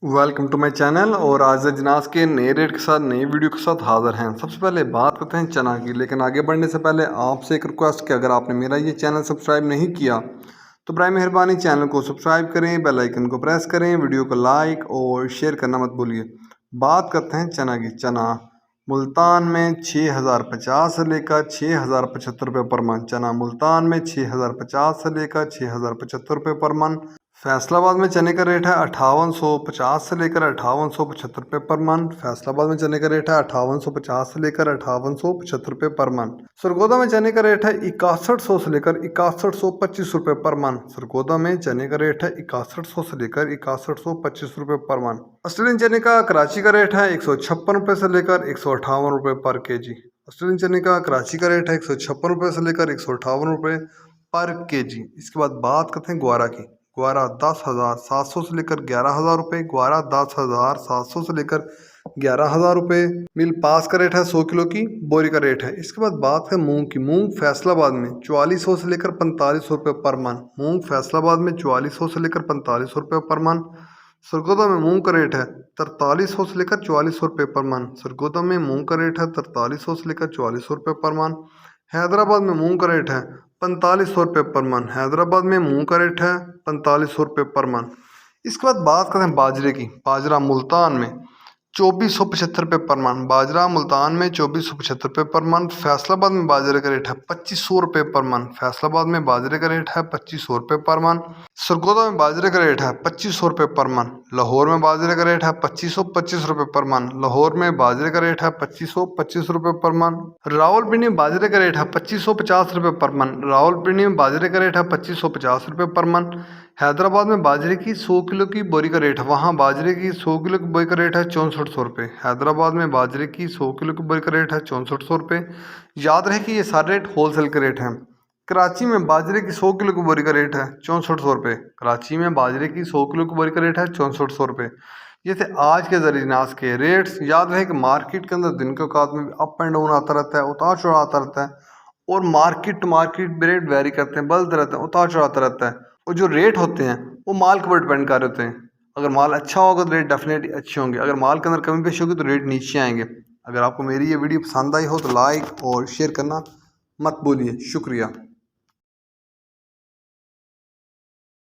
Welcome to my channel. और आज अजनास के नए रेट के साथ नई वीडियो के साथ हाजिर हैं। सबसे पहले बात करते हैं चना की, लेकिन आगे बढ़ने से पहले आपसे एक रिक्वेस्ट कि अगर आपने मेरा ये चैनल सब्सक्राइब नहीं किया तो बराए मेहरबानी चैनल को सब्सक्राइब करें, बेल आइकन को प्रेस करें, वीडियो को लाइक और शेयर करना मत भूलिए। बात करते हैं चना की। चना मुल्तान में 6050 से लेकर 6075 रुपये पर मन। चना मुल्तान में 6050 से लेकर 6075 रुपये पर मन। फैसलाबाद में चने का रेट है 5850 से लेकर 5875 रुपये पर मन। फैसलाबाद में चने का रेट है 5850 से लेकर 5875 रुपये पर मन। सरगोदा में चने का रेट है 6100 से लेकर 6125 रुपये पर मन। सरगोदा में चने का रेट है 6100 से लेकर 6125 रुपये पर मन। ऑस्ट्रेलियन चने का कराची का रेट है 156 रुपये से लेकर 158 रुपये पर केजी। ऑस्ट्रेलियन चने का कराची का रेट है 156 रुपये से लेकर 158 रुपये पर केजी। इसके बाद बात करते हैं ग्वारा की। ग्वारा 10,700 से लेकर 11,000 रुपये। ग्वारा 10,700 से लेकर 11,000 रुपये। मिल पास का रेट है 100 किलो की बोरी का रेट है। इसके बाद बात है मूंग की। मूंग फैसलाबाद में 4400 से लेकर 4500 रुपये पर मन। मूंग फैसलाबाद में 4400 से लेकर 4500 रुपये पर मन। सरगोदा में मूंग का रेट है 4300 से लेकर 4400 रुपये पर मन। सरगोदा में मूंग का रेट है 4300 से लेकर 4400 रुपये पर मन। हैदराबाद में मूंग का रेट है 4500 रुपये पर मन। हैदराबाद में मूंग का रेट है 4500 रुपये पर मन। इसके बाद बात करते हैं बाजरे की। बाजरा मुल्तान में 2475 रुपये पर मन। बाजरा मुल्तान में 2475 रुपये पर मन। फैसलाबाद में बाजरे का रेट है 2500 रुपये पर मन। फैसलाबाद में बाजरे का रेट है 2500 रुपये पर मन। सरगोदा में बाजरे का रेट है 2500 रुपये पर मन। लाहौर में बाजरे का रेट है 2525 रुपये पर मन। लाहौर में बाजरे का रेट है 2525 रुपये पर मन। रावलपिंडी में बाजरे का रेट है 2550 रुपये पर मन। रावलपिंडी में बाजरे का रेट है 2550 रुपये पर मन। हैदराबाद में बाजरे की 100 किलो की बोरी का रेट है, वहाँ बाजरे की 100 किलो की बोरी का रेट है 6400 रुपये। हैदराबाद में बाजरे की 100 किलो की बोरी का रेट है 6400 रुपये। याद रहे कि ये सारे रेट होलसेल के रेट हैं। कराची में बाजरे की 100 किलो की बोरी का रेट है 6400 रुपये। कराची में बाजरे की 100 किलो की बोरी का रेट है 6400 रुपये। ये थे आज के अजनास के रेट्स। याद रहे कि मार्केट के अंदर दिन के औकात में अप एंड डाउन आता रहता है, उतार चढ़ाव आता रहता है, और market to market rate vary करते हैं, बदलते रहते हैं, उतार चढ़ाव आता रहता है। और जो रेट होते हैं वो माल के ऊपर डिपेंड कर रहे होते हैं। अगर माल अच्छा होगा तो रेट डेफिनेटली अच्छे होंगे, अगर माल के अंदर कमी पेशी होगी तो रेट नीचे आएंगे। अगर आपको मेरी ये वीडियो पसंद आई हो तो लाइक और शेयर करना मत भूलिए। शुक्रिया।